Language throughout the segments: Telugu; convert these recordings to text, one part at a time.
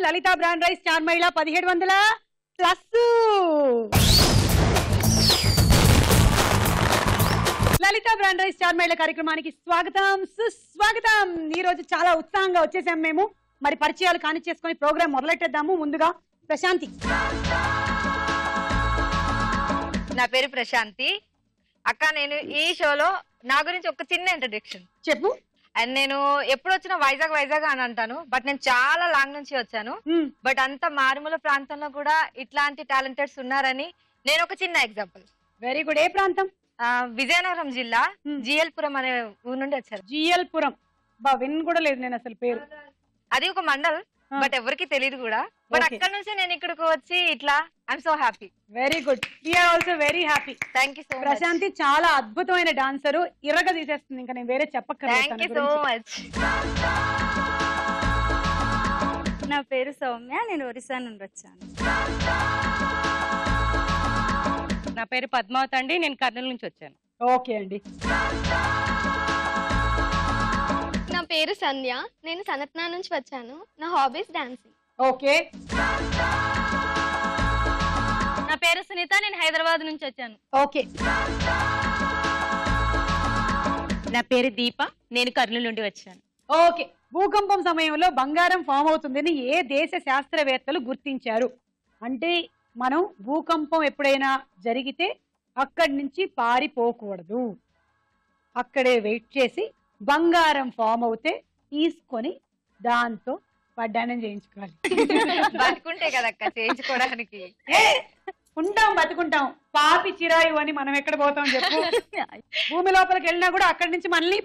లలిత బ్రాండ్ రైస్ స్టార్ మహిళ 1700 ప్లస్. లలిత బ్రాండ్ రైస్ స్టార్ మహిళ కార్యక్రమానికి స్వాగతం సుస్వాగతం. ఈ రోజు చాలా ఉత్సాహంగా వచ్చేసాం మేము. మరి పరిచయాలు కానిచ్చేసుకొని ప్రోగ్రామ్ మొదలెట్టేద్దాము. ముందుగా ప్రశాంతి. నా పేరు ప్రశాంతి అక్క. నేను ఈ షోలో నా గురించి ఒక చిన్న ఇంట్రడక్షన్ చెప్పు. అండ్ నేను ఎప్పుడు వచ్చినా వైజాగ్ అని అంటాను, బట్ నేను చాలా లాంగ్ నుంచి వచ్చాను. బట్ అంత మారుమూల ప్రాంతంలో కూడా ఇట్లాంటి టాలెంటెడ్స్ ఉన్నారని నేను ఒక చిన్న ఎగ్జాంపుల్. Very good. ఏ ప్రాంతం? విజయనగరం జిల్లా జిఎల్పురం అనే ఊరు నుండి వచ్చారు. జిఎల్పురం బా విన్ కూడా లేదు నేను అసలు పేరు. అది ఒక మండల్, బట్ ఎవరికి తెలియదు కూడా. బట్ అక్కడ నుంచి నేను ఇక్కడికి వచ్చి ఇట్లా I'm so happy. Very good. We are also very happy. Thank you so much. Prashanti చాలా అద్భుతమైన డాన్సరు, ఇరగ తీసేస్తుంది. ఇంకా నేను వేరే చెప్పక్కర్లేదు. Thank you so much. నా పేరు సౌమ్య, నేను ఒరిస్సా నుండి వచ్చాను. నా పేరు పద్మావతి అండి, నేను కర్నూలు నుంచి వచ్చాను. ఓకే అండి. నా పేరు సంధ్య, నేను సనత్నా నుంచి వచ్చాను. నా హాబీస్ డాన్సింగ్. ఓకే. నా పేరు సునీత, నేను హైదరాబాద్ నుంచి వచ్చాను. ఓకే. నా పేరు దీప, నేను కర్నూలు నుండి వచ్చాను. ఓకే. భూకంపం సమయంలో బంగారం ఫామ్ అవుతుందని ఏ దేశ శాస్త్రవేత్తలు గుర్తించారు? అంటే మనం భూకంపం ఎప్పుడైనా జరిగితే అక్కడి నుంచి పారిపోకూడదు, అక్కడే వెయిట్ చేసి బంగారం ఫామ్ అవుతే తీసుకొని దాంతో పడ్డానం చేయించుకోవాలి. బతుకుంటే కదక్క చేయించుకోవడానికి. ఉంటాం, బతుకుంటాం. పాపి చిరాయు అని మనం ఎక్కడ పోతాం చెప్పు? భూమి లోపలికి వెళ్ళినా కూడా అక్కడి నుంచి మళ్ళీ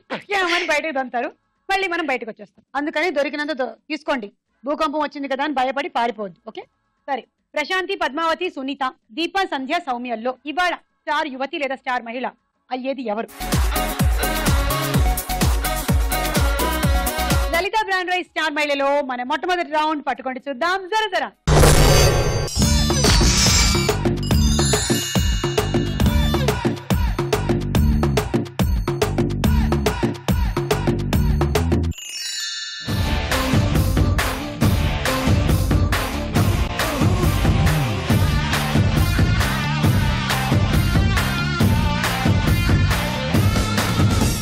అని బయటకు దంతారు, మళ్ళీ మనం బయటకు వచ్చేస్తాం. అందుకని దొరికినంత తీసుకోండి. భూకంపం వచ్చింది కదా అని భయపడి పారిపోవద్దు. ఓకే సరే. ప్రశాంతి, పద్మావతి, సునీత, దీప, సంధ్య, సౌమ్యల్లో ఇవాళ స్టార్ యువతి లేదా స్టార్ మహిళ అయ్యేది ఎవరు? లలిత బ్రాండ్ రైస్ స్టార్ మహిళలో మన మొట్టమొదటి రౌండ్ పట్టుకోండి, చూద్దాం. జర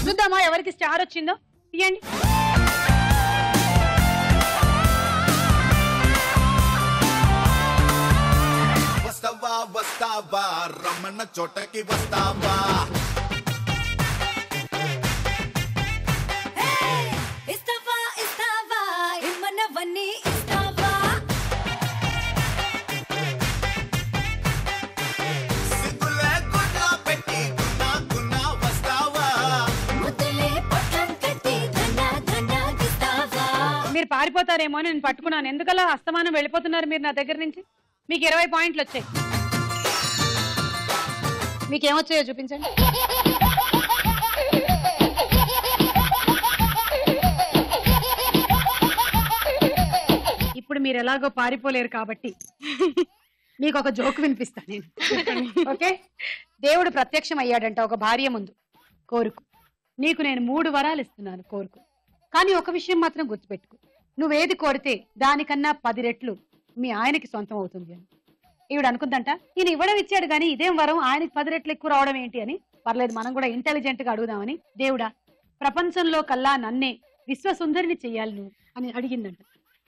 చూద్దామా ఎవరికి స్టార్ వచ్చిందో. తీయండి. వస్తావా వస్తావా రమణ చోటకి వస్తావా, ఇస్తావా ఇస్తావా ఇమ్మన్నవన్నీ ఇస్తావా, సిగ్గులే గుడ్లా పెట్టి గున్నా గున్నా వస్తావా, ముద్దులే పొట్టం కట్టి ధన్నా ధన్నా ఇస్తావా. మీరు పారిపోతారేమో అని నేను పట్టుకున్నాను. ఎందుకలా అస్తమానం వెళ్ళిపోతున్నారు మీరు నా దగ్గర నుంచి? మీకు 20 పాయింట్లు వచ్చాయి. మీకేమొచ్చాయో చూపించండి. ఇప్పుడు మీరు ఎలాగో పారిపోలేరు కాబట్టి మీకు ఒక జోక్ వినిపిస్తా నేను. ఓకే. దేవుడు ప్రత్యక్షం అయ్యాడంట ఒక భార్య ముందు. కోరుకు, నీకు నేను 3 వరాలు ఇస్తున్నాను, కోరుకు. కానీ ఒక విషయం మాత్రం గుర్తుపెట్టుకో, నువ్వేది కోరితే దానికన్నా 10 రెట్లు మీ ఆయనకి సొంతం అవుతుంది అని. ఈవిడ అనుకుందంట, ఈయన ఇవ్వడం ఇచ్చాడు కానీ ఇదేం వరం, ఆయనకి 10 రెట్లు ఎక్కువ రావడం ఏంటి అని. పర్లేదు, మనం కూడా ఇంటెలిజెంట్ గా అడుగుదామని, దేవుడా ప్రపంచంలో కల్లా నన్నే విశ్వసుందరిని చెయ్యాలి నువ్వు అని అడిగిందంట.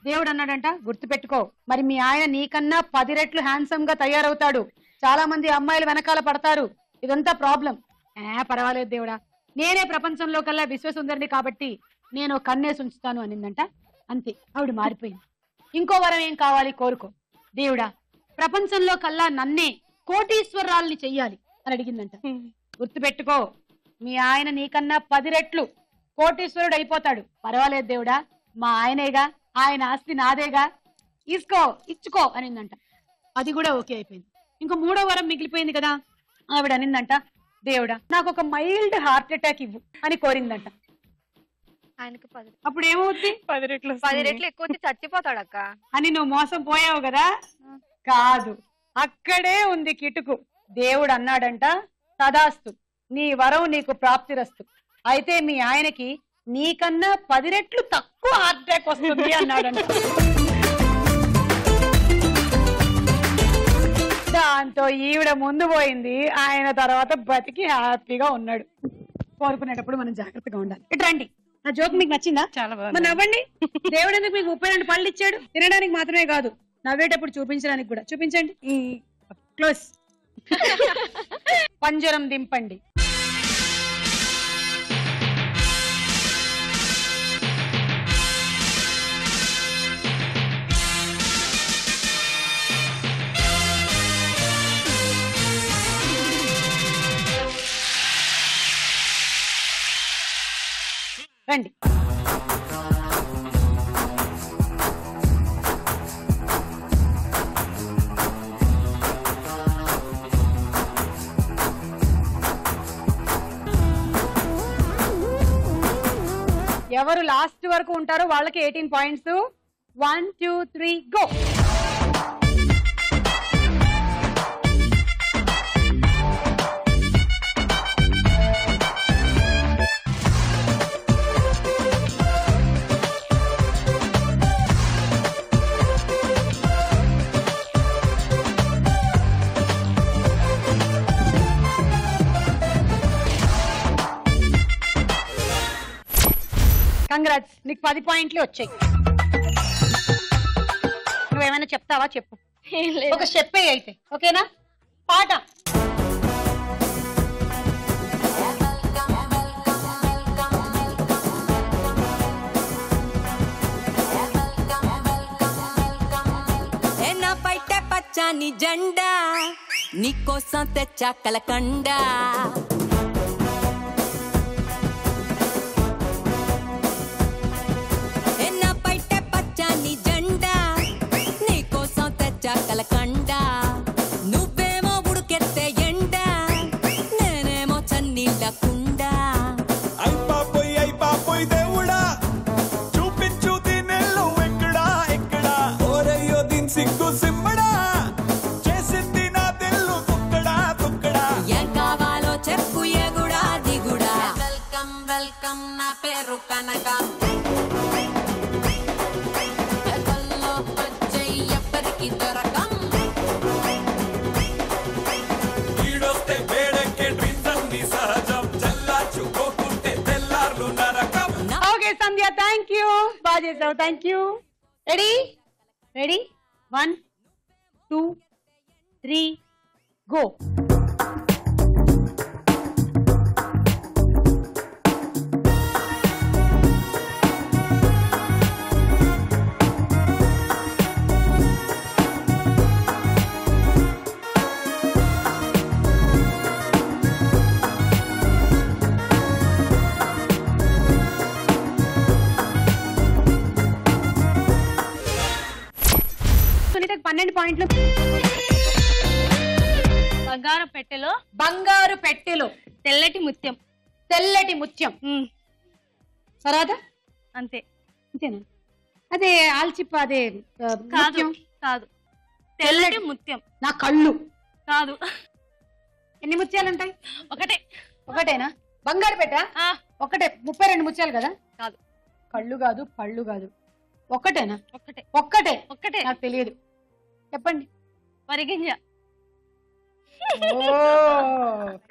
దేవుడు అన్నాడంట, గుర్తుపెట్టుకో, మరి మీ ఆయన నీకన్నా 10 రెట్లు హ్యాండ్సమ్ గా తయారవుతాడు. చాలా మంది అమ్మాయిలు వెనకాల పడతారు, ఇదంతా ప్రాబ్లం. పర్వాలేదు దేవుడా, నేనే ప్రపంచంలో కల్లా విశ్వసుందరిని కాబట్టి నేను కన్నేసి ఉంచుతాను అనిందంట. అంతే, ఆవిడ మారిపోయింది. ఇంకో వరం ఏం కావాలి, కోరుకో. దేవుడా ప్రపంచంలో కల్లా నన్నే కోటీశ్వరాల్ని చెయ్యాలి అని అడిగిందంట. గుర్తుపెట్టుకో, మీ ఆయన నీకన్నా 10 రెట్లు కోటీశ్వరుడు అయిపోతాడు. పర్వాలేదు దేవుడా, మా ఆయనేగా, ఆయన ఆస్తి నాదేగా, ఇచ్చుకో అనిందంట. అది కూడా ఓకే అయిపోయింది. ఇంకో 3వ వరం మిగిలిపోయింది కదా. ఆవిడ అనిందంట, దేవుడా నాకు ఒక మైల్డ్ హార్ట్ అటాక్ ఇవ్వు అని కోరిందంట. ఆయనకు 10. అప్పుడు ఏమవుద్ది? 10 రెట్లు 10 రెట్లు ఎక్కువ చచ్చిపోతాడు అక్క అని నువ్వు మోసం పోయావు కదా. కాదు, అక్కడే ఉంది కిటుకు. దేవుడు అన్నాడంట, తదాస్తు, నీ వరం నీకు ప్రాప్తిరస్తు. అయితే మీ ఆయనకి నీకన్నా 10 రెట్లు తక్కువ హార్ట్ అటాక్ వస్తుంది అన్నాడంట. దాంతో ఈవిడ ముందు పోయింది, ఆయన తర్వాత బతికి హ్యాపీగా ఉన్నాడు. కోరుకునేటప్పుడు మనం జాగ్రత్తగా ఉండాలి. ఇటు రండి. నా జోక్ మీకు నచ్చిందా? చాలా బాగుంది. మరి నవ్వండి. దేవుడు ఎందుకు మీకు 32 పళ్ళు ఇచ్చాడు? తినడానికి మాత్రమే కాదు, నవ్వేటప్పుడు చూపించడానికి కూడా. చూపించండి. క్లోజ్. పంజరం దింపండి. రండి. ఎవరు లాస్ట్ వరకు ఉంటారో వాళ్ళకి 18 పాయింట్స్. 1 2 3 గో. కంగ్రాట్స్, నీకు 10 పాయింట్లు వచ్చాయి. నువ్వేమైనా చెప్తావా? చెప్పు. ఒక స్టెప్ అయితే ఓకేనా? పాట. పైట పచ్చని జెండా నీకోసం తెచ్చా కలకండా. కలకండ నువ్వేమో ఉడుకెత్తే ఎండ, నేనేమో చన్నీళ్ళ కుండ. అయిపోయి దేవుడా చూపించు దీనెల్లు ఎక్కడా ఎక్కడా. ఓరయ్యో దీని సిగ్గు సిమ్మడా, చేసింది నా తెల్లు తుక్కడా తుక్కడా. ఏం కావాలో చెప్పు ఎగుడా దిగుడా. వెల్కమ్ వెల్కమ్, నా పేరు కనక. సంధ్య థ్యాంక్ యూ, బాగా చేసావు. Thank you. Ready ready 1 2 3 go. సునీతకు 12 పాయింట్లు. బంగారు పెట్టెలో బంగారు పెట్టెలో తెల్లటి ముత్యం. తెల్లటి ముత్యం. సరాదా? అంతే. అంతేనా? అదే ఆల్చిప్ప. అదే కాదు కాదు, తెల్లటి ముత్యం. నా కళ్ళు కాదు. ఎన్ని ముత్యాలు ఉంటాయి? ఒకటే. ఒకటేనా? బంగారు పెట్ట ఒకటే. 32 ముత్యాలు కదా? కాదు. కళ్ళు కాదు, పళ్ళు కాదు, ఒక్కటేనా? ఒక్కటే. ఒక్కటే. ఒక్కటే. నాకు తెలియదు. చెప్పండి. వరిగింజ.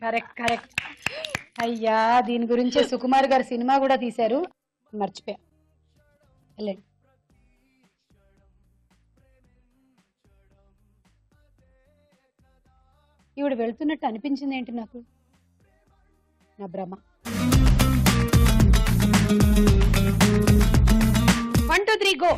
Correct correct. అయ్యా, దీని గురించే సుకుమార్ గారు సినిమా కూడా తీశారు, మర్చిపోయా. వెళ్ళండి. ఈవిడ వెళ్తున్నట్టు అనిపించింది ఏంటి నాకు? నా భ్రమ. 1 2 3 గో.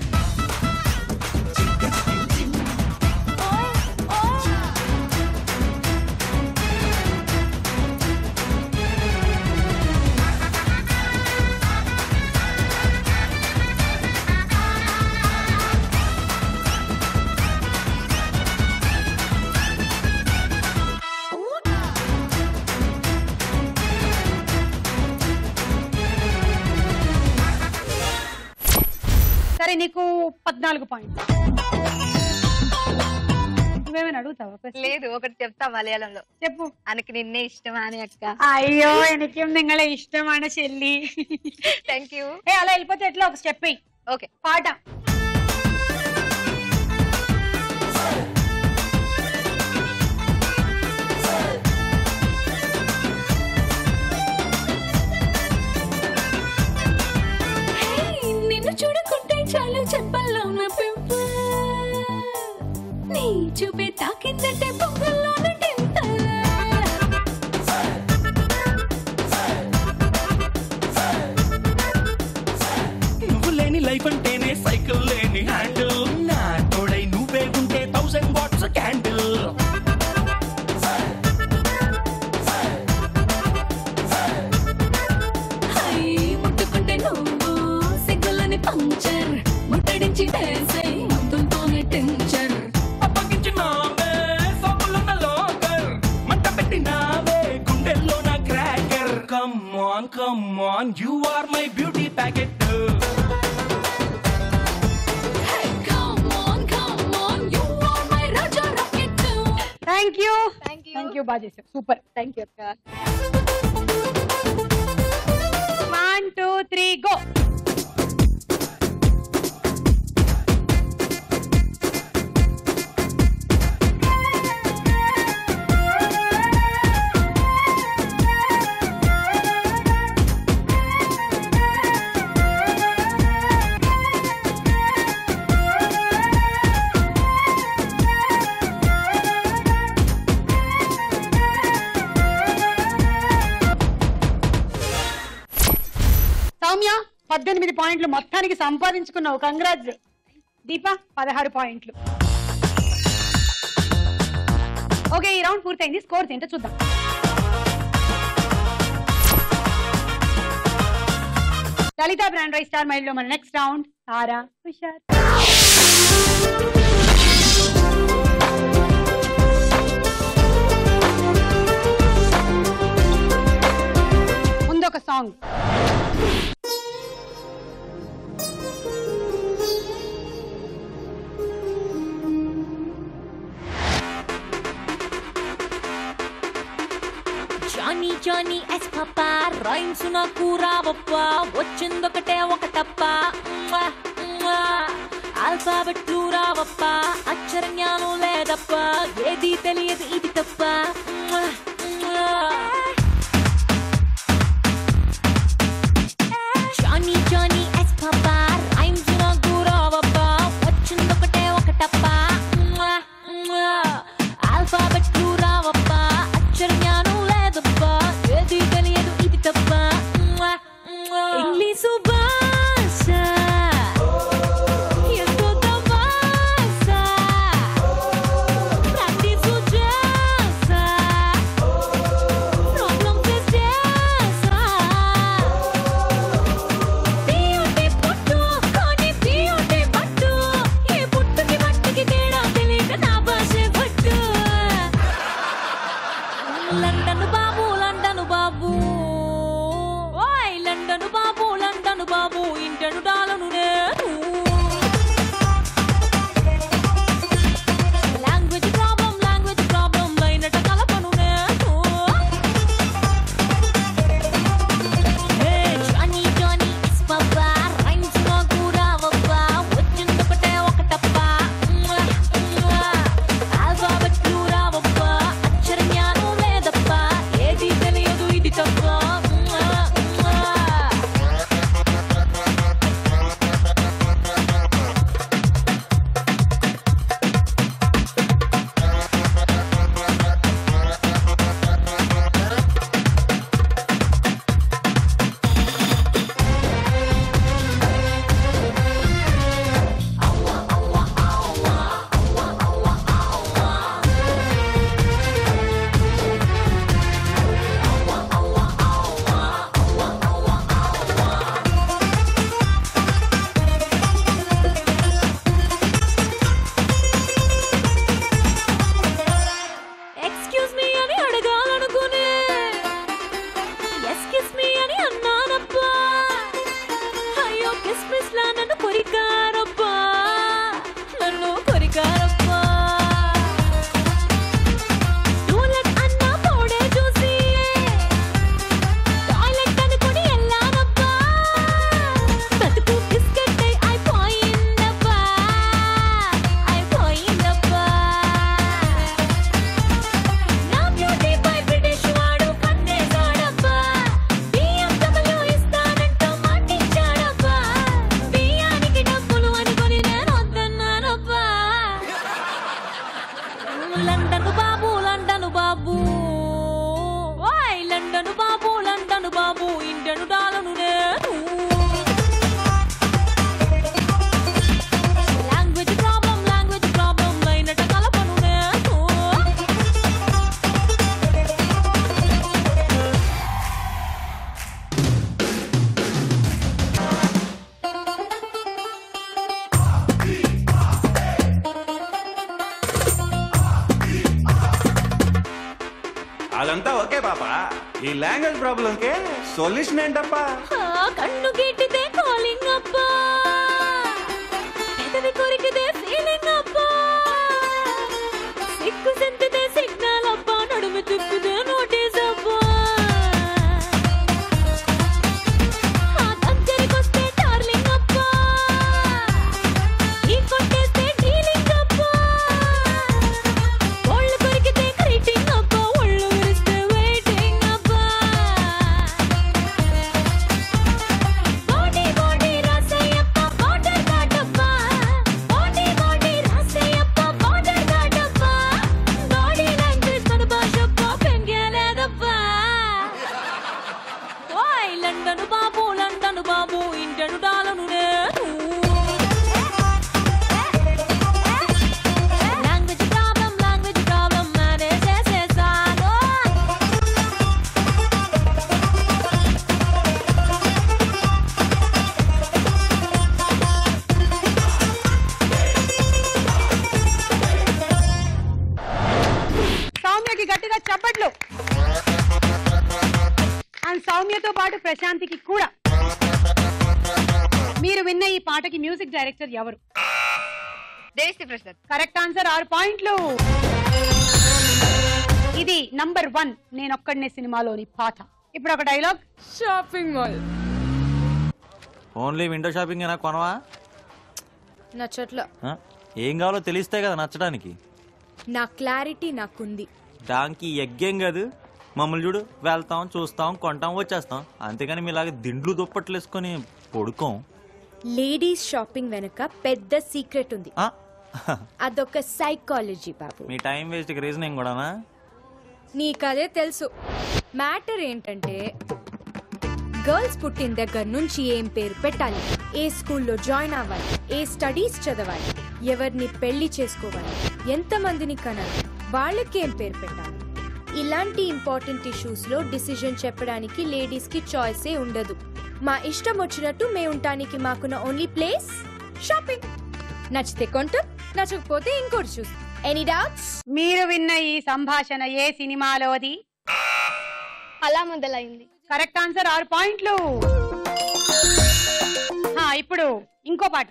సరే, నీకు 14 పాయింట్లు. నువ్వేమైనా అడుగుతావా? లేదు, ఒకటి చెప్తా మలయాళంలో. చెప్పు. అనకి నిన్నే ఇష్టమా అని అక్క. అయ్యో, ఎనకేం నింగళ ఇష్టమైన చెల్లి. Thank you. అలా వెళ్ళిపోతే ఎట్లా? ఒక స్టెప్ అయ్యి. ఓకే. పాట. నీ చూపే తాకిందంటే బొగ్గల్లోన టెంత నువ్వు లేని లైఫ్ అంటేనే సైకిల్ లేని హ్యాండిల్ నా తోడై నువ్వే ఉంటే 1000 వాట్స్ క్యాండిల్ హై ముట్టుకుంటే నువ్వు సిగ్గులని పంచర్ ముట్టడించి వేసై మందులతోనే టెన్షన్ అప్పగించినావే సబ్బులున్న లోకర్ మంట పెట్టినావే గుండెల్లో నా cracker come on you are my beauty packet thank you బాగా చేసావు సూపర్ థ్యాంక్ యూ అక్క 1 2 3 గో సౌమ్య 18 పాయింట్లు మొత్తానికి సంపాదించుకున్నావు కంగ్రాట్స్ దీప 16 పాయింట్లు ఓకే ఈ రౌండ్ పూర్తయింది స్కోర్స్ ఏంటో చూద్దాం లలిత బ్రాండ్ రైస్ స్టార్ మైల్ లో మన నెక్స్ట్ రౌండ్ తారా హుషార్ ముందొక song Johnny Johnny yes papa rhymes నాకు రావప్పా వచ్చిందొకటే ఒక తప్ప ఆల్ఫాబెట్లు రావప్పా అక్షర జ్ఞానం లేదప్పా ఏది తెలియదు ఇది తప్ప Johnny Johnny yes papa rhymes నాకు రావప్పా వచ్చిందొకటే ఒక తప్ప ఆల్ఫాబెట్లు రావప్పా అక్షర జ్ఞానం లేదప్పా ఏది తెలియదు ఇది తప్ప ఇంగ్లీషు భాష ఎంతో తమాష ప్రాక్టీసు చేసా ప్రాబ్లం ఫేస్ చేసా బియూటీ పట్టు కానీ బియూటీ పట్టు ఏ పుట్టుకి మట్టికి తేడా తెలియక నా భాషే పట్టు లండన్ బాబు ఓయ్ లండన్ బాబు ఇంటను డాలను నేను లాంగ్వేజ్ ప్రాబ్లం లైనట కలపను నేను Johnny Johnny yes papa rhymes నాకు రావబ్బా వచ్చిందొకటే ఒక తప్ప ఆల్ఫాబెట్లు రావబ్బా అక్షర జ్ఞానం లేదప్పా ఏది తెలియదు ఇది తప్ప పాప ఈ లాంగ్వేజ్ ప్రాబ్లం కే సొల్యూషన్ ఏంటప్పా? కన్ను గీటితే కాలింగ్ అబ్బా, పెదవి కొరికితే ఫీలింగ్ అబ్బా, సిగ్గు సెంతితే సిగ్నల్ అబ్బా, నడుము తిప్పితే నోటీస్ అబ్బా, ఆ దగ్గరికొస్తే డార్లింగ్ అబ్బా, ఈ కొట్టేస్తే డీలింగ్ అబ్బా, ఒళ్ళు కొరికితే క్రీటింగ్ అబ్బా, ఒళ్ళు విరిస్తే వెయిటింగ్ అబ్బా, బాడీ బాడీ రాసేయప్ప బార్డర్ దాటప్పా, బాడీ బాడీ రాసేయప్ప బార్డర్ దాటప్పా, బాడీ లాంగ్వేజ్ మన భాషప్ప పెంగలేదప్పా. ఓయ్ లండన్ బాబు ఇంటను డాలను నేను, లాంగ్వేజ్ ప్రాబ్లం మేనేజ్ చేసేసాను. సౌమ్యకి గట్టిగా చప్పట్లు. అండ్ సౌమ్యతో పాటు ప్రశాంతికి కూడా. మీరు విన్న ఈ పాటకి మ్యూజిక్ డైరెక్టర్ ఎవరు? దేవిశ్రీ ప్రసాద్. కరెక్ట్ ఆన్సర్, 6 పాయింట్లు. ఇది నంబర్ 1 నేనొక్కడనే సినిమాలోని పాట. ఇప్పుడు ఒక dialogue. Shopping mall only window shopping అయినా కొనవా? నచ్చట్ల. ఏం కావాలో తెలిస్తే కదా నచ్చడానికి. నా క్లారిటీ నాకుంది. దానికి ఎగ్గేం కాదు. మమ్మల్ని చూడు, వెళ్తాం, చూస్తాం, కొంటాం, వచ్చేస్తాం. అంతేగాని మీలాగా దిండ్లు దుప్పట్లు వేసుకొని పడుకోం. లేడీస్ షాపింగ్ వెనక పెద్ద సీక్రెట్ ఉంది. అదొక సైకాలజీ బాబు. మీ టైం వేస్ట్ రీజనింగ్ కూడానా? నీకదే తెలుసు. మ్యాటర్ ఏంటంటే గర్ల్స్ పుట్టిన దగ్గర నుంచి ఏం పేరు పెట్టాలి, ఏ స్కూల్లో జాయిన్ అవ్వాలి, ఏ స్టడీస్ చదవాలి, ఎవరిని పెళ్లి చేసుకోవాలి, ఎంతమందిని కనాలి, వాళ్ళకేం పేరు పెట్టాలి, ఇలాంటి ఇంపార్టెంట్ ఇష్యూస్ లో డిసిజన్ చెప్పడానికి లేడీస్ కి చాయిసే ఉండదు. మా ఇష్టం వచ్చినట్టు మేము ఉండటానికి మాకున్న ఓన్లీ ప్లేస్ షాపింగ్. నచ్చితే కొంటాం, నచ్చకపోతే ఇంకోటి చూస్తాం. Any doubts? మీరు విన్న ఈ సంభాషణ ఏ సినిమాలోది? అలా మొదలైంది. కరెక్ట్ ఆన్సర్, 6 పాయింట్లు. ఇప్పుడు ఇంకో పాట.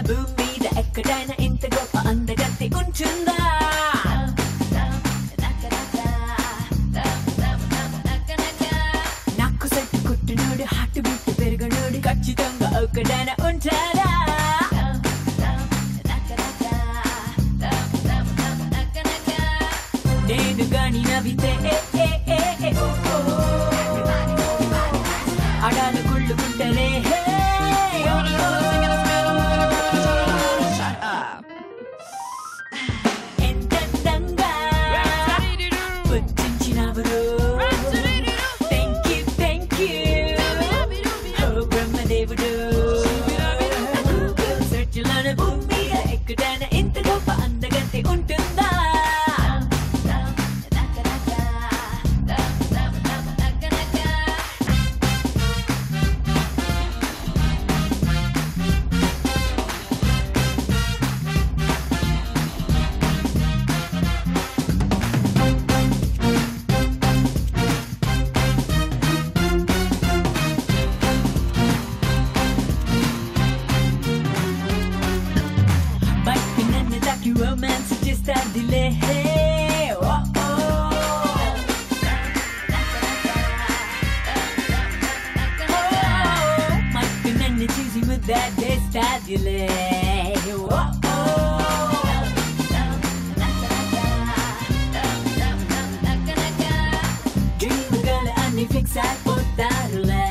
భూమి మీద ఎక్కడైనా ఇంత గొప్ప అందగత్తి ఉంటుందా? నాకు సెట్ కుట్టినోడు, హార్ట్ బీట్ పెరగనోడు ఖచ్చితంగా ఒక్కడైనా ఉంటాడా? నేను గాని నవ్వితే అడాలు కుళ్ళుకుంటలే. ఎంతందంగా పుట్టించినవరు. థ్యాంక్ యూ ఓ బ్రహ్మదేవుడు. సెర్చ్లోన భూమి మీద ఎక్కడైనా ఇంత గొప్ప అందగత్తి ఉంటుందా? రొమాన్స్ చేస్తాదిలే. మట్టి నన్ను చూసి ముద్దేస్తాదిలే. డ్రీమ్ గర్ల్ అన్ని ఫిక్స్ అయిపోతారులే.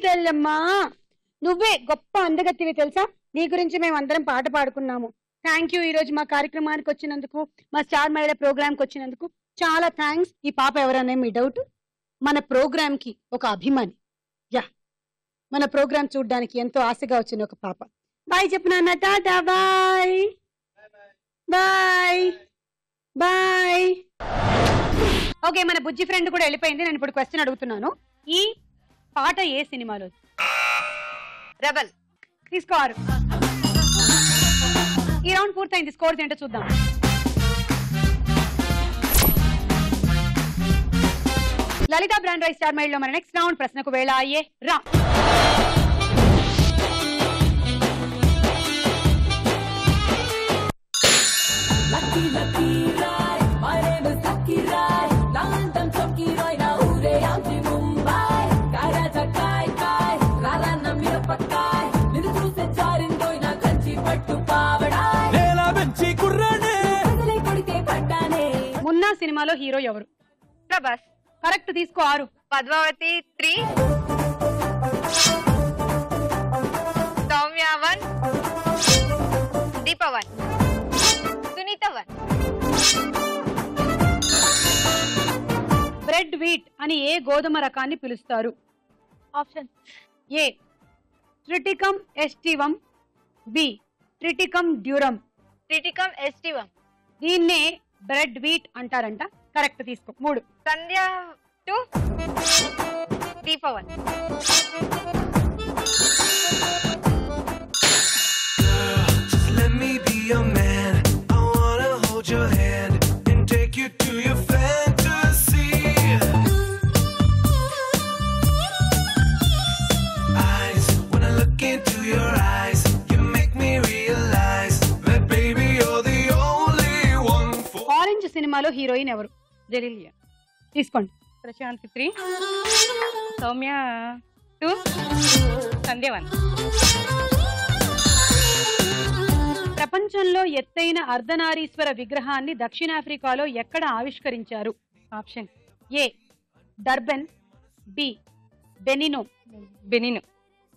చెల్లెమ్మా, నువ్వే గొప్ప అందగత్తివి తెలుసా. నీ గురించి మేము అందరం పాట పాడుకున్నాము. Thank you. ఈ రోజు మా కార్యక్రమానికి వచ్చినందుకు, మా స్టార్ మహిళ ప్రోగ్రామ్ కి వచ్చినందుకు చాలా థ్యాంక్స్. ఈ పాప ఎవరనే మీ డౌట్, మన ప్రోగ్రామ్ కి ఒక అభిమాని. యా, మన ప్రోగ్రామ్ చూడడానికి ఎంతో ఆశగా వచ్చిన ఒక పాప. బాయ్ చెప్పు నాన్న. టాటా. Bye bye bye. ఓకే, మన బుజ్జి ఫ్రెండ్ కూడా వెళ్ళిపోయింది. నేను ఇప్పుడు క్వశ్చన్ అడుగుతున్నాను. ఈ పాట ఏ సినిమాలో? రెబల్. తీసుకోరు. ఈ రౌండ్ పూర్తయింది. స్కోర్స్ ఏంటో చూద్దాం. లలిత బ్రాండ్ రైస్ స్టార్ మైల్ లో మన నెక్స్ట్ రౌండ్ ప్రశ్నకు వేళ అయ్యే రా. మున్నా సినిమాలో హీరో ఎవరు? ప్రభాస్. కరెక్ట్. తీసుకో 6. పద్మావతి 3, సౌమ్య 1, దీప 1, సునీత 1. బ్రెడ్ వీట్ అని ఏ గోధుమ రకాన్ని పిలుస్తారు? Option A triticum aestivum, B triticum durum. Triticum aestivum. దీన్నే బ్రెడ్ వీట్ అంటారంట. కరెక్ట్. తీసుకో 3. Sandhya 2, Deepa 1. Just let me be your man. I wanna hold your hand and take you to your fantasy. Eyes, when I look into your eyes, you make me realize that baby you're the only one for. Orange సినిమాలో హీరోయిన్ ఎవరు? జలీలియా. తీసుకోండి. ప్రశాంతి 3, సౌమ్య 2, సంధ్య 1. ప్రపంచంలో ఎత్తైన అర్ధనారీశ్వర విగ్రహాన్ని దక్షిణాఫ్రికాలో ఎక్కడ ఆవిష్కరించారు? ఆప్షన్ ఏ డర్బెన్, బి బెనినో. బెనిన్.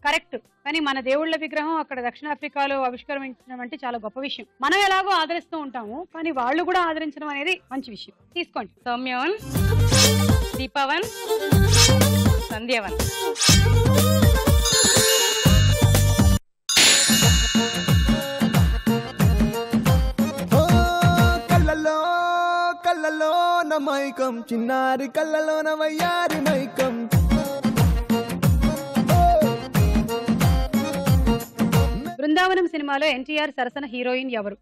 కరెక్ట్. కానీ మన దేవుళ్ళ విగ్రహం అక్కడ దక్షిణాఫ్రికాలో ఆవిష్కరించడం అంటే చాలా గొప్ప విషయం. మనం ఎలాగో ఆదరిస్తూ ఉంటాము, కానీ వాళ్ళు కూడా ఆదరించడం అనేది మంచి విషయం. తీసుకోండి. సౌమ్య 1, దీప 1, సంధ్య 1. కళ్ళలో నా మైకం, చిన్నారి కళ్ళలో నా వయ్యారి మైకం. బృందావనం సినిమాలో ఎన్టీఆర్ సరసన హీరోయిన్ ఎవరు?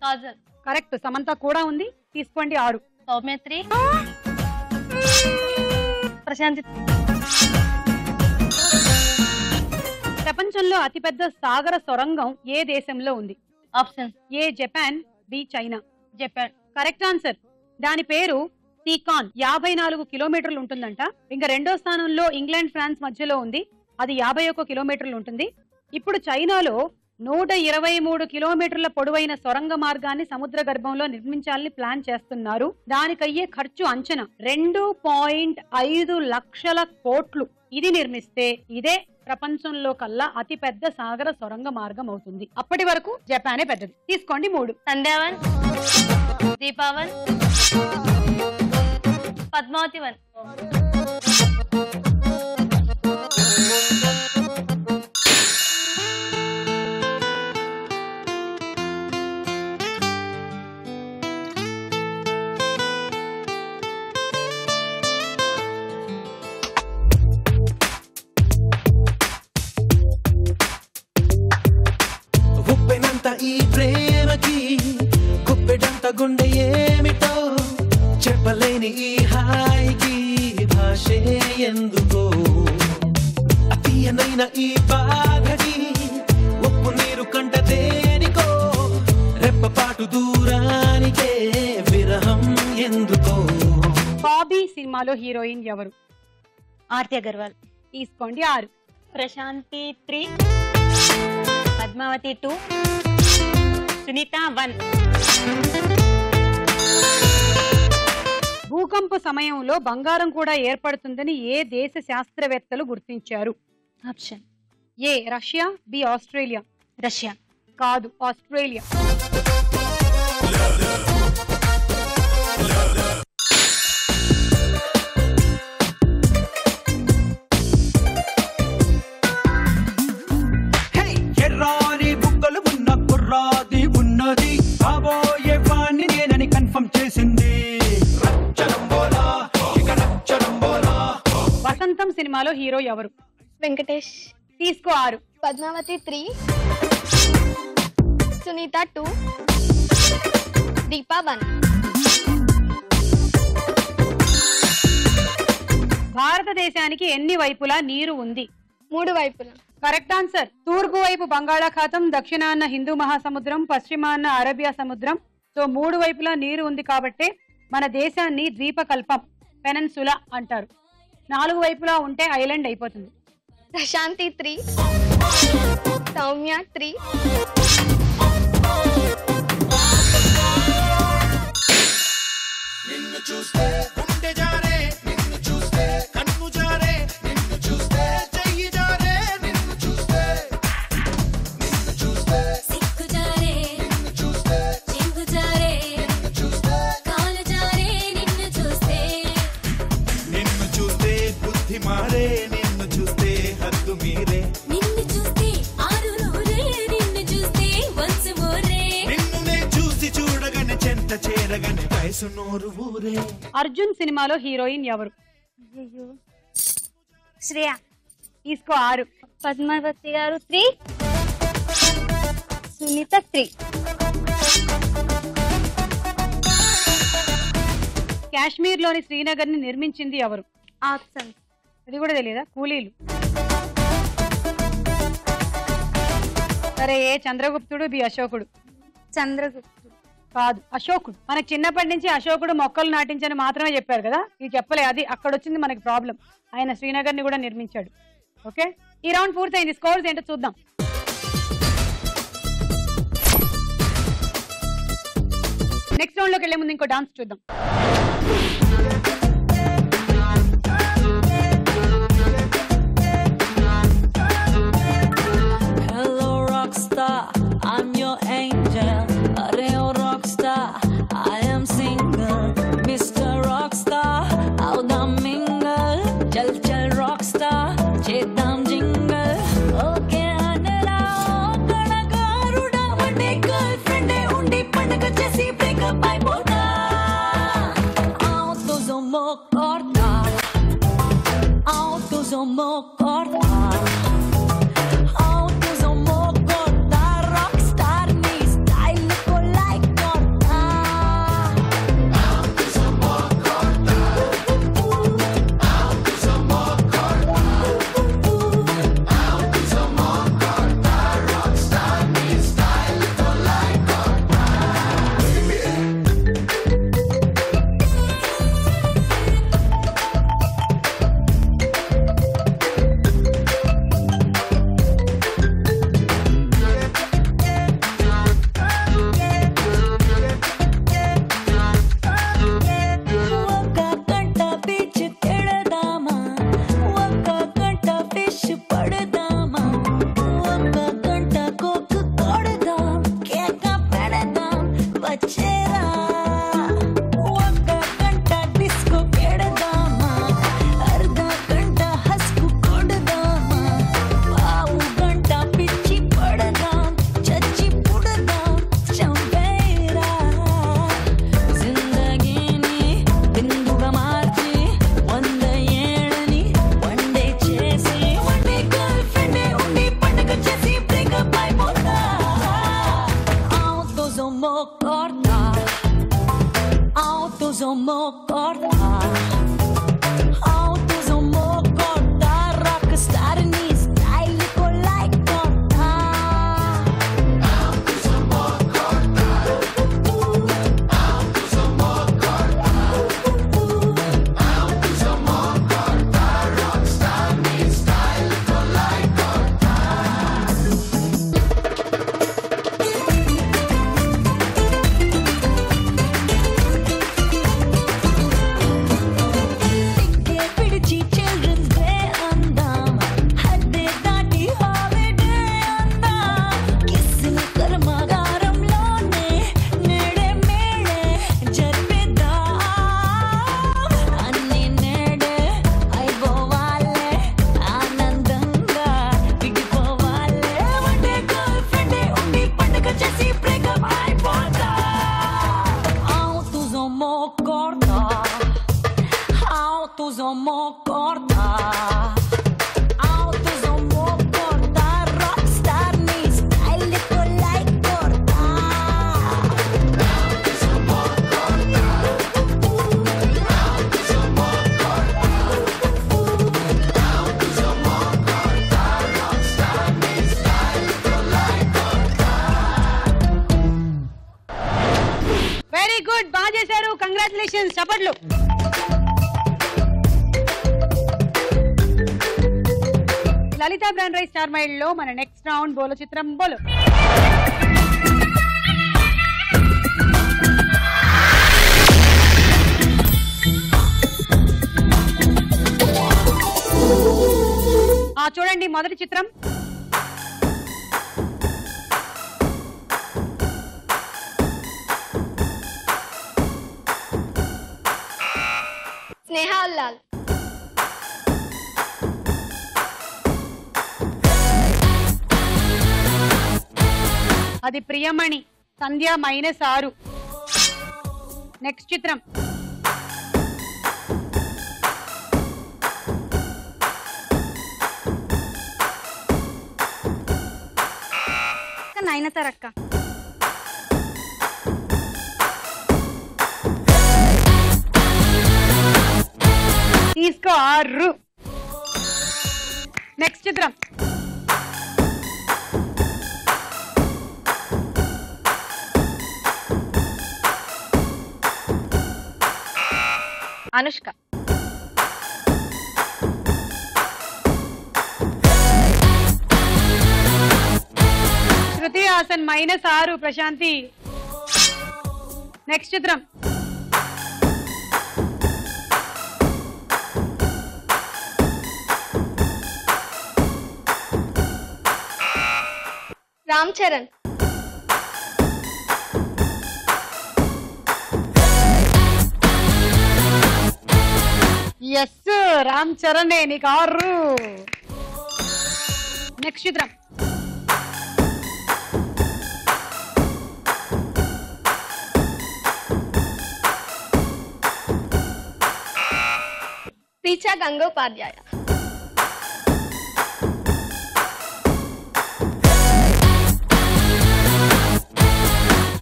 కాజల్. కరెక్ట్. సమంత కూడా ఉంది. తీసుకోండి 6. సౌమ్య 3, ప్రశాంతి. ప్రపంచంలో అతిపెద్ద సాగర సొరంగం ఏ దేశంలో ఉంది? Option A Japan, B China. Japan. Correct answer. దాని పేరు సీకాన్. 54 కిలోమీటర్లు ఉంటుందంట. ఇంకా రెండో స్థానంలో ఇంగ్లాండ్, ఫ్రాన్స్ మధ్యలో ఉంది. అది 51 కిలోమీటర్లు ఉంటుంది. ఇప్పుడు చైనాలో 123 కిలోమీటర్ల పొడవైన సొరంగ మార్గాన్ని సముద్ర గర్భంలో నిర్మించాలని ప్లాన్ చేస్తున్నారు. దానికయ్యే ఖర్చు అంచనా 2.5 లక్షల కోట్లు. ఇది నిర్మిస్తే ఇదే ప్రపంచంలో కల్లా అతిపెద్ద సాగర సొరంగ మార్గం అవుతుంది. అప్పటి వరకు జపానే పెద్దది. తీసుకోండి 3. సంధ్య 1, దీప 1, పద్మావతి 1. ఈ ప్రేమకి గుప్పెడంత గుండె ఏమిటో చెప్పలేని ఈ హాయికి భాషే ఎందుకో అతీయనైన ఈ బాధని ఉప్పు నీరు కంట దేనికో రెప్పపాటు దూరానికే విరహం ఎందుకో. బాబీ సినిమాలో హీరోయిన్ ఎవరు? ఆర్తి అగర్వాల్. తీసుకోండి 6. ప్రశాంతి 3, పద్మావతి 2, సునీత 1. భూకంప సమయంలో బంగారం కూడా ఏర్పడుతుందని ఏ దేశ శాస్త్రవేత్తలు గుర్తించారు? Option A Russia, B Australia. Russia. కాదు, ఆస్ట్రేలియా. ఎర్రాని బుగ్గలు ఉన్న కుర్రాది ఉన్నది, కాబోయే వాణ్ణి నేనని కన్ఫర్మ్ చేసింది. వసంతం సినిమాలో హీరో ఎవరు? వెంకటేష్. తీసుకో 6. పద్మావతి 3, సునీత 2, దీపా 1. భారతదేశానికి ఎన్ని వైపులా నీరు ఉంది? 3 వైపులా. Correct answer. తూర్పు వైపు బంగాళాఖాతం, దక్షిణాన హిందూ మహాసముద్రం, పశ్చిమాన అరేబియా సముద్రం. సో 3 వైపులా నీరు ఉంది కాబట్టే మన దేశాన్ని ద్వీపకల్పం, పెనన్సులా అంటారు. 4 వైపులా ఉంటే ఐలాండ్ అయిపోతుంది. ప్రశాంతి 3, సౌమ్య 3. నిన్ను చూస్తే గుండె జారే, నిన్ను చూస్తే కన్ను జారే, నిన్ను చూస్తే చెయ్యి జారే, నిన్ను చూస్తే సిక్కు జారే, నిన్ను చూస్తే చింగు జారే, నిన్ను చూస్తే కాలు జారే, నిన్ను చూస్తే బుద్ధి మారే, నిన్ను చూస్తే హద్దు మీరే, నిన్ను చూస్తే ఆరు నూరే, నిన్ను చూస్తే వన్స్ మోరే, నిన్ను నే చూసి చూడగానే చెంత చేరగానే వయసు నోరు ఊరే. అర్జున్ సినిమాలో హీరోయిన్ ఎవరు? శ్రేయ. తీసుకో 6. పద్మావతి గారు 3, సునీత 3. కాశ్మీర్ లోని శ్రీనగర్ ని నిర్మించింది ఎవరు? ఆప్షన్ అది కూడా తెలియదా? కూలీలు. సరే, ఏ చంద్రగుప్తుడు, బి అశోకుడు. చంద్రగుప్తుడు. కాదు, అశోకుడు. మనకి చిన్నప్పటి నుంచి అశోకుడు మొక్కలు నాటించని మాత్రమే చెప్పారు కదా, ఇది చెప్పలే. అది అక్కడ వచ్చింది మనకి ప్రాబ్లం. ఆయన శ్రీనగర్ ని కూడా నిర్మించాడు. ఓకే, ఈ రౌండ్ పూర్తయింది. స్కోర్స్ ఏంటో చూద్దాం. నెక్స్ట్ రౌండ్ లోకి వెళ్లే ముందు ఇంకో డాన్స్ చూద్దాం. Hello rockstar, I'm your angel. Areo rockstar, I am single. Mr. Rockstar, out the mingle. Chal chal rockstar, chedam jingle. Okay anela, kanagaruda, one day girlfriend undi pandaga chesi break up అయిపోతా. Auto zomo corta, auto zomo corta. corta. Autosomo corta. Autosomo corta. Rockstar mi style con like corta. Autosomo corta. Autosomo corta. Autosomo corta. Rockstar mi style con like corta. Very good, బాగా చేశారు. కంగ్రాచులేషన్స్, చప్పట్లు. లలిత బ్రాండ్ రైస్ స్టార్ మైల్ లో మన నెక్స్ట్ రౌండ్ బోలో చిత్రం బోలో. చూడండి మొదటి చిత్రం. స్నేహా ఉల్లాల్. అది ప్రియమణి. సంధ్య -6. నెక్స్ట్ చిత్రం. నయనతారక్క. తీసుకో 6. నెక్స్ట్ చిత్రం. అనుష్క. శృతి హాసన్ -6. ప్రశాంతి. నెక్స్ట్ చిత్రం. రామ్ చరణ్. ఎస్, రామ్ చరణ్. నీకు 6. నెక్స్ట్ చిత్రం. రీచా గంగోపాధ్యాయ.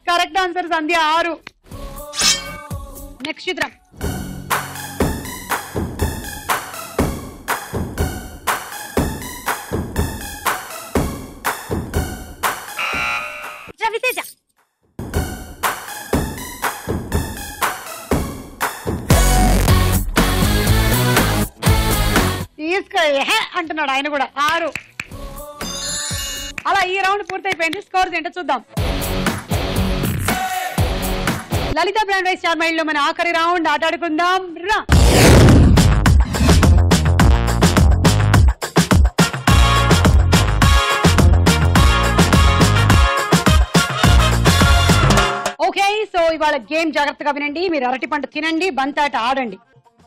కరెక్ట్ ఆన్సర్ సంధ్య 6. నెక్స్ట్ చిత్రం. రవితేజ. తీసుకో అంటున్నాడు ఆయన కూడా. 6. అలా ఈ రౌండ్ పూర్తయిపోయింది. స్కోర్స్ ఏంటో చూద్దాం. లలిత బ్రాండ్ రైస్ స్టార్ మైల్ లో మన ఆఖరి రౌండ్ ఆటాడుకుందాం రా. ఓకే, సో ఇవాళ గేమ్ జాగ్రత్తగా వినండి. మీరు అరటి పంట తినండి, బంతాట ఆడండి.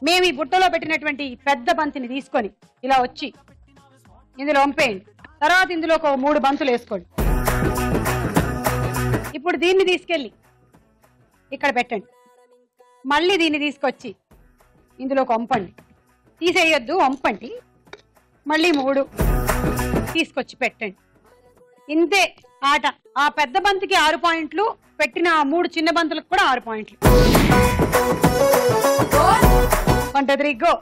మేము ఈ బుట్టలో పెట్టినటువంటి పెద్ద బంతిని తీసుకొని ఇలా వచ్చి ఇందులో వంపేయండి. తర్వాత ఇందులో ఒక 3 బంతులు వేసుకోండి. ఇప్పుడు దీన్ని తీసుకెళ్ళి ఇక్కడ పెట్టండి. మళ్ళీ దీన్ని తీసుకొచ్చి ఇందులో వంపండి. తీసేయొద్దు, వంపండి. మళ్ళీ 3 తీసుకొచ్చి పెట్టండి. ఇంతే ఆట. ఆ పెద్ద బంతికి 6 పాయింట్లు, పెట్టిన 3 చిన్న బంతులకు కూడా 6 పాయింట్లు. 1 2 3 గో.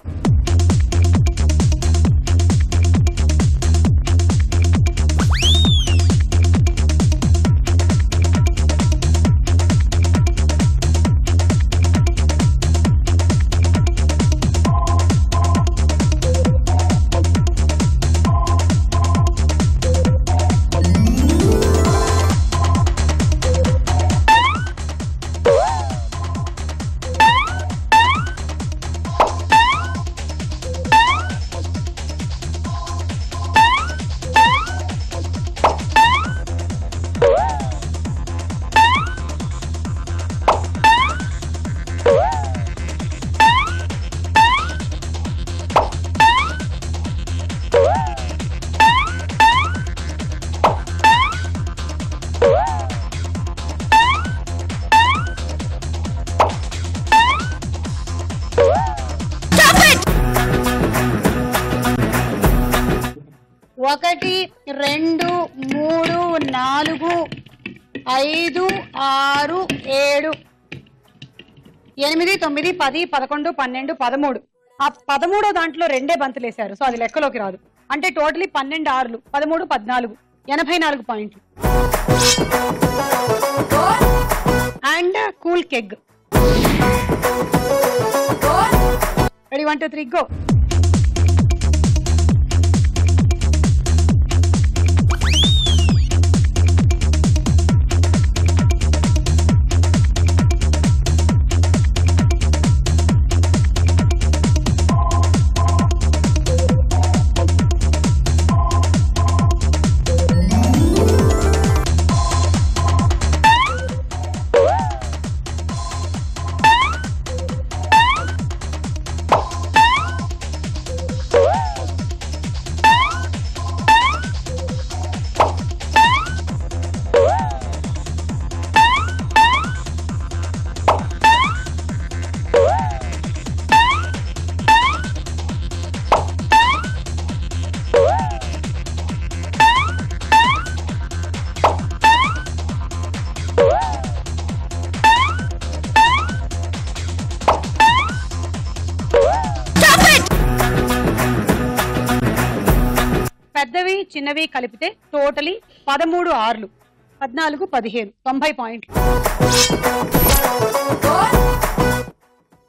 1 2 3 4 5 6 7 8 9 10 11 12 13 ఆ 13వ దాంట్లో 2 బంతులు వేశారు సో అది లెక్కలోకి రాదు అంటే టోటలీ 12 ఆర్లు 13 14 84 పాయింట్లు అండ్ కూల్ కెగ్ రెడీ 1 2 3 గో పెద్దవి చిన్నవి కలిపితే టోటలీ 13 ఆర్లు 14 15 90 పాయింట్లు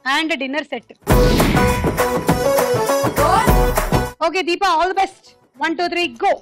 and dinner set okay Deepa all the best 1 2 3 go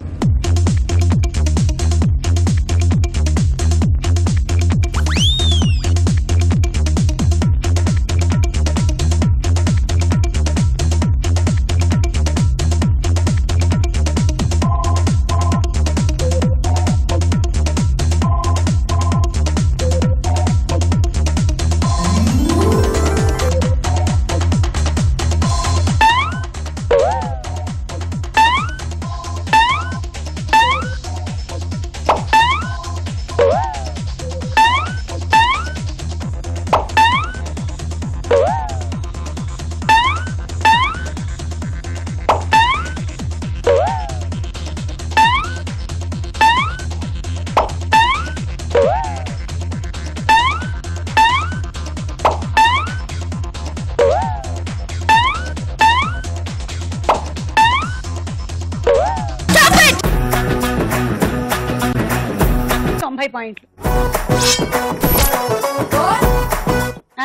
పాయింట్లు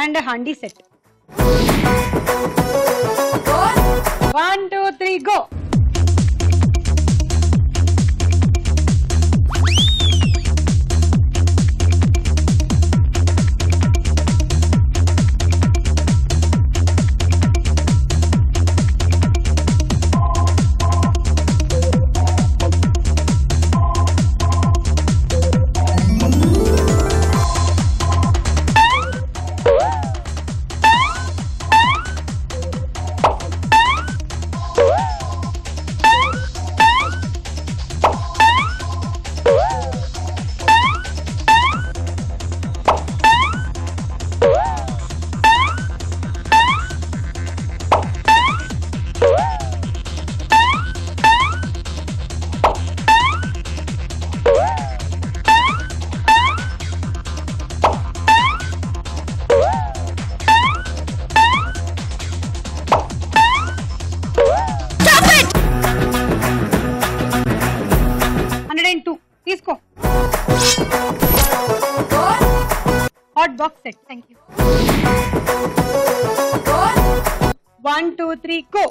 అండ్ హండీ సెట్ 1 2 3 గో తీసుకో hot box set thank you 1 2 3 go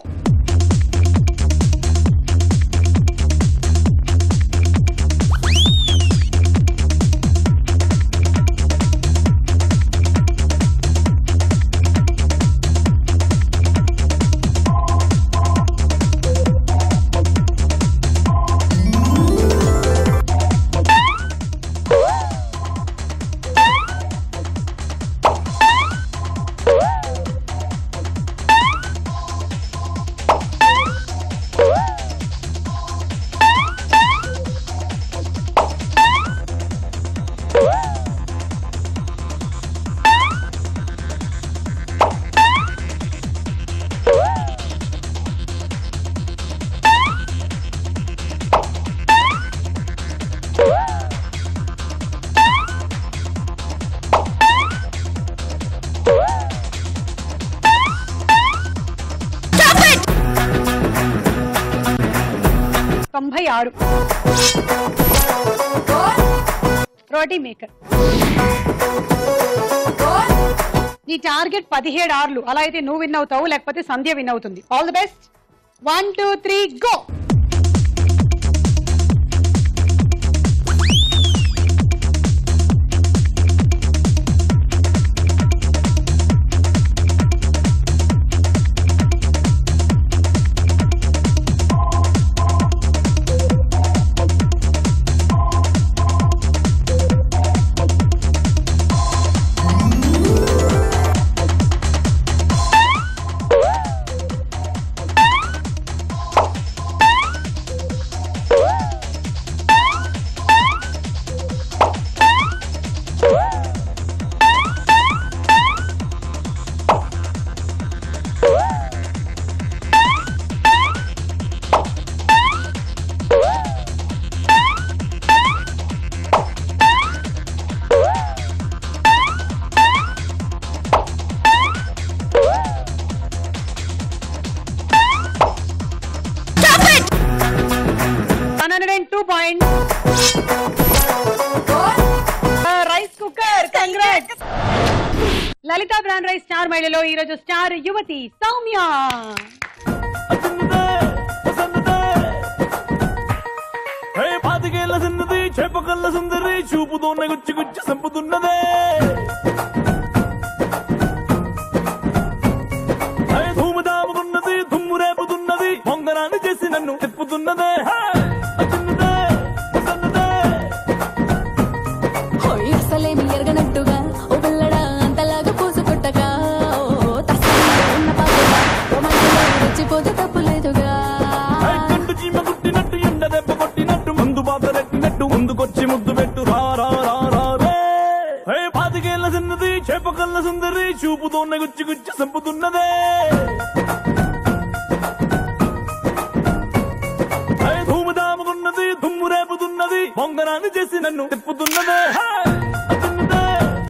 96. Roti maker. నీ టార్గెట్ 17 ఆర్లు. అలా అయితే నువ్వు విన్ అవుతావు, లేకపోతే సంధ్య విన్ అవుతుంది. All the best. 1 2 3 go. Rice cooker. Congrats. Lalitha brand rice star మహిళలో ఈ రోజు స్టార్ యువతి సౌమ్య. పాతికేళ్ల చిన్నది చేపకల్ల సుందరి చూపుతోనే గుచ్చి గుచ్చి సంపుతున్నదే. ధూముదాముకున్నది దుమ్ము రేపుతున్నది పొంగరాన్ని చేసి నన్ను తిప్పుతున్నదే. అసలేమి ఎరగనట్టుగా ఓ పిల్లడా అంతలాగా పూసు కొట్టగా రెచ్చిపోతే తప్పులేదుగా. కండు చీమ కుట్టినట్టు ఎండ దెబ్బ కొట్టినట్టు ముందు బాధ రెట్టినట్టు ముందుకొచ్చి ముద్దు పెట్టు రా రా రా రా రే. పాతికేళ్ల చిన్నది చేపకల్ల సుందరి చూపుతోనే గుచ్చి గుచ్చి సంపుతున్నదే. ధూముదాముకున్నది దుమ్ము రేపుతున్నది పొంగరాన్ని చేసి నన్ను తిప్పుతున్నదే.